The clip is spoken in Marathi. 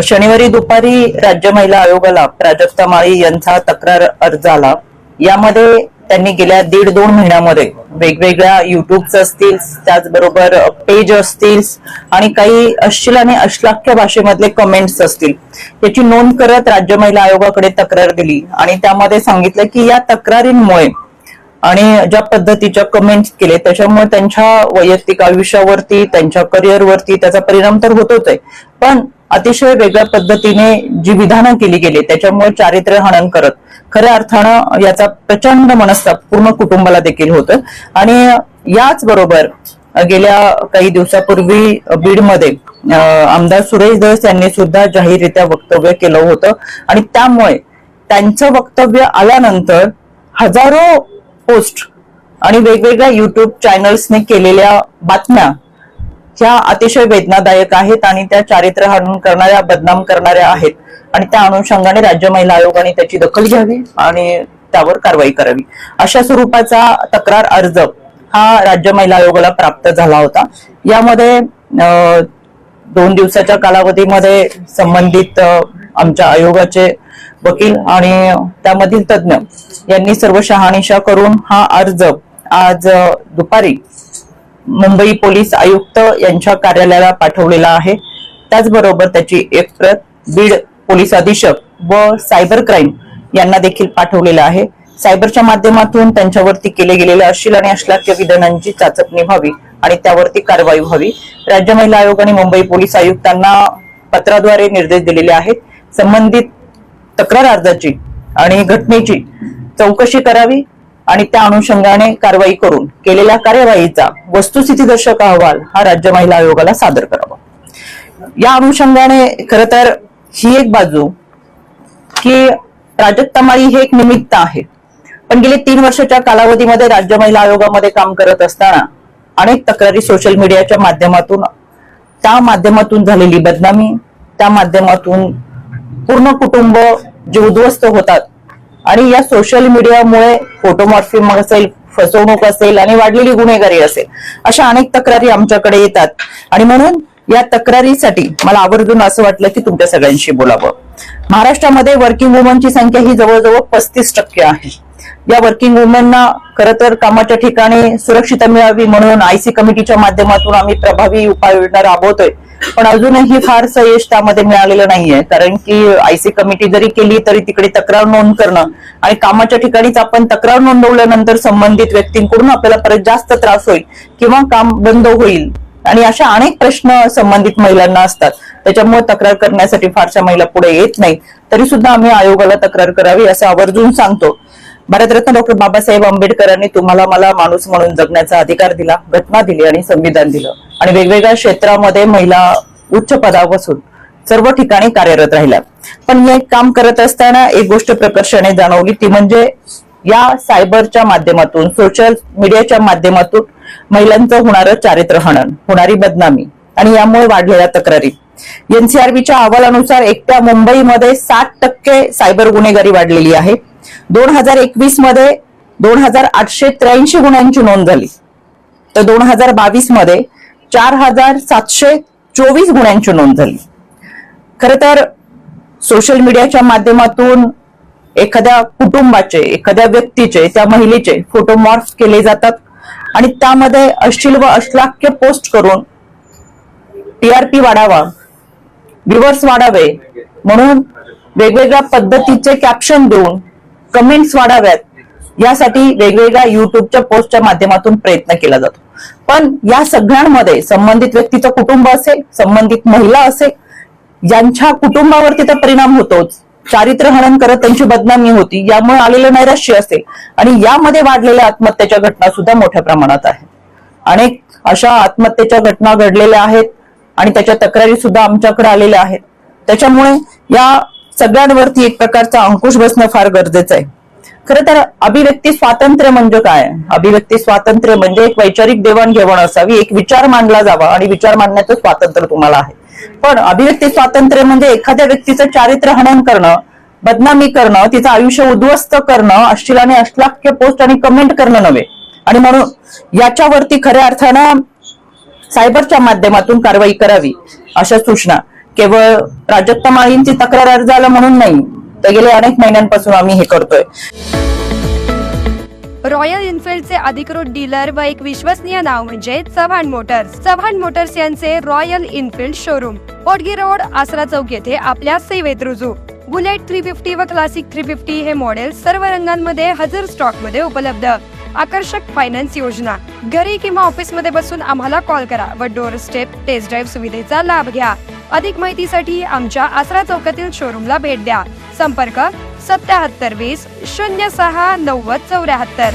शनिवारी दुपारी राज्य महिला आयोगाला प्राजक्ता माळी यांचा तक्रार अर्ज आला। यामध्ये त्यांनी गेल्या 1.5-2 महिन्यामध्ये वेगवेगळ्या युट्यूब्स असतील, त्याचबरोबर पेज असतील आणि काही अश्लील आणि अश्लाघ्य भाषेमधले कमेंट्स असतील याची नोंद करत राज्य महिला आयोगाकडे तक्रार दिली आणि त्यामध्ये सांगितलं की या तक्रारींमुळे आणि ज्या पद्धतीच्या कमेंट्स केले त्याच्यामुळे त्यांच्या वैयक्तिक आयुष्यावरती, त्यांच्या करिअरवरती त्याचा परिणाम तर होतोच आहे, पण अतिशय वेगळ्या पद्धतीने जी विधानं केली गेली त्याच्यामुळे चारित्र्य हनन करत खऱ्या अर्थानं याचा प्रचंड मनस्ताप पूर्ण कुटुंबाला देखील होतं। आणि याच बरोबर गेल्या काही दिवसापूर्वी बीडमध्ये आमदार सुरेश धस यांनी सुद्धा जाहीररित्या वक्तव्य केलं होतं आणि त्यामुळे त्यांचं वक्तव्य आल्यानंतर हजारो पोस्ट आणि वेगवेगळ्या युट्यूब चॅनल्सने केलेल्या बातम्या ह्या अतिशय वेदनादायक आहेत आणि त्या चारित्र्य हनन करणाऱ्या, बदनाम करणाऱ्या आहेत आणि त्या अनुषंगाने राज्य महिला आयोगाने त्याची दखल घ्यावी आणि त्यावर कारवाई करावी अशा स्वरूपाचा तक्रार अर्ज हा राज्य महिला आयोगाला प्राप्त झाला होता। यामध्ये 2 दिवसाच्या कालावधीमध्ये संबंधित आमच्या आयोगाचे वकील आणि त्यामधील तज्ञ यांनी सर्व शहानिशा करून हा अर्ज आज दुपारी मुंबई पोलीस आयुक्त यांच्या कार्यालयाला पाठवलेला आहे। त्याचबरोबर त्याची एक प्रत बीड पोलीस अधीक्षक व सायबर क्राईम यांना देखील पाठवलेला आहे। सायबरच्या माध्यमातून त्यांच्यावरती केले गेलेल्या अश्लील आणि अश्लाघ्य विधानांची चाचपणी व्हावी आणि त्यावरती कारवाई व्हावी। राज्य महिला आयोग आणि मुंबई पोलीस आयुक्तांना पत्राद्वारे निर्देश दिलेले आहेत। संबंधित तक्रार अर्जाची आणि घटनेची चौकशी करावी आणि त्या अनुषंगाने कारवाई करून केलेल्या कार्यवाहीचा वस्तुस्थितीदर्शक अहवाल हा राज्य महिला आयोगाला सादर करावा। या अनुषंगाने खरं तर ही एक बाजू की प्राजक्ता माळी हे एक निमित्त आहे, पण गेले 3 वर्षाच्या कालावधीमध्ये राज्य महिला आयोगामध्ये काम करत असताना अनेक तक्रारी सोशल मीडियाच्या माध्यमातून झालेली बदनामी, त्या माध्यमातून पूर्ण कुटुंब जे उद्ध्वस्त होतात आणि या सोशल मीडियामुळे फोटोमॉर्फिंग असेल, फसवणूक असेल आणि वाढलेली गुन्हेगारी असेल अशा अनेक तक्रारी आमच्याकडे येतात आणि म्हणून या तक्रारीसाठी मला आवर्जून असं वाटलं की तुमच्या सगळ्यांशी बोलावं। महाराष्ट्रामध्ये वर्किंग वुमनची संख्या ही जवळजवळ 35% आहे। या वर्किंग वुमनना खरं तर कामाच्या ठिकाणी सुरक्षितता मिळावी म्हणून आयसी कमिटीच्या माध्यमातून आम्ही प्रभावी उपाययोजना राबवतोय, पण अजूनही फारसं यश त्यामध्ये मिळालेलं नाहीये, कारण की आयसी कमिटी जरी केली तरी तिकडे तक्रार नोंद करणं आणि कामाच्या ठिकाणीच आपण तक्रार नोंदवल्यानंतर संबंधित व्यक्तींकडून आपल्याला परत जास्त त्रास होईल किंवा काम बंद होईल आणि अशा अनेक प्रश्न संबंधित महिलांना असतात। त्याच्यामुळे तक्रार करण्यासाठी फारशा महिला पुढे येत नाही, तरी सुद्धा आम्ही आयोगाला तक्रार करावी असं आवर्जून सांगतो। भारतरत्न डॉक्टर बाबासाहेब आंबेडकरांनी तुम्हाला मला माणूस म्हणून जगण्याचा अधिकार दिला, घटना दिली आणि संविधान दिलं आणि वेगवेगळ्या क्षेत्रामध्ये महिला उच्च पदापासून सर्व ठिकाणी कार्यरत राहिल्या, पण हे काम करत असताना एक गोष्ट प्रकर्षाने जाणवली ती म्हणजे या सायबरच्या माध्यमातून, सोशल मीडियाच्या माध्यमातून महिलांचं होणारं चारित्र्य हनन, होणारी बदनामी आणि यामुळे वाढलेल्या तक्रारी। एनसीआरबीच्या अहवालानुसार एकट्या मुंबईमध्ये 60% सायबर गुन्हेगारी वाढलेली आहे। 2021 मध्ये 2883 गुन्ह्यांची नोंद झाली, तर 2022 मध्ये 4724 गुन्ह्यांची नोंद झाली। खरं तर सोशल मीडियाच्या माध्यमातून एखाद्या कुटुंबाचे, एखाद्या व्यक्तीचे, त्या महिलेचे फोटोमॉर्फ केले जातात आणि त्यामध्ये अश्लील व अश्लाघ्य पोस्ट करून टीआरपी वाढावा, व्ह्यूअर्स वाढावे म्हणून वेगवेगळ्या पद्धतीचे कॅप्शन देऊन कमेंट्स वाढाव्यात यासाठी वेगवेगळ्या युट्यूबच्या पोस्टच्या माध्यमातून प्रयत्न केला जातो, पण या सगळ्यांमध्ये संबंधित व्यक्तीचं कुटुंब असेल, संबंधित महिला असेल, यांच्या कुटुंबावरती तर परिणाम होतोच, चारित्र्य हनन करत त्यांची बदनामी होती, यामुळे आलेलं नैराश्य असेल आणि यामध्ये वाढलेल्या आत्महत्येच्या घटना सुद्धा मोठ्या प्रमाणात आहेत। अनेक अशा आत्महत्येच्या घटना घडलेल्या आहेत आणि त्याच्या तक्रारी सुद्धा आमच्याकडे आलेल्या आहेत। त्याच्यामुळे या सगळ्यांवरती एक प्रकारचा अंकुश बसणं फार गरजेचं आहे। खरं तर अभिव्यक्ती स्वातंत्र्य म्हणजे काय? अभिव्यक्ती स्वातंत्र्य म्हणजे एक वैचारिक देवाणघेवाण असावी, एक विचार मांडला जावा आणि विचार मांडण्याचं स्वातंत्र्य तुम्हाला आहे, पण अभिव्यक्ती स्वातंत्र्य म्हणजे एखाद्या व्यक्तीचं चारित्र्य हनन करणं, बदनामी करणं, तिचं आयुष्य उद्ध्वस्त करणं, अश्लील आणि अश्लाघ्य पोस्ट आणि कमेंट करणं नव्हे। आणि म्हणून याच्यावरती खऱ्या अर्थानं सायबरच्या माध्यमातून कारवाई करावी अशा सूचना केवळ प्राजक्ता माळींची तक्रार अर्ज आला म्हणून नाही, तर गेले अनेक महिन्यांपासून आम्ही हे करतोय. रॉयल एनफिल्डचे अधिकृत डीलर व एक विश्वसनीय नाव म्हणजे चव्हाण मोटर्स. चव्हाण मोटर्स यांचे रॉयल एनफिल्ड शोरूम पोटगी रोड, आसरा चौक येथे आपल्या सेवेत रुजू. बुलेट 350 व क्लासिक 350 हे मॉडेल सर्व रंगांमध्ये हजर स्टॉक मध्ये उपलब्ध. आकर्षक फायनान्स योजना. घरी किंवा ऑफिस मध्ये बसून आम्हाला कॉल करा व डोर स्टेप टेस्ट ड्राईव्ह सुविधेचा लाभ घ्या. अधिक माहितीसाठी आमच्या आसरा चौकातील शोरूमला भेट द्या. संपर्क 7720 06 90 74.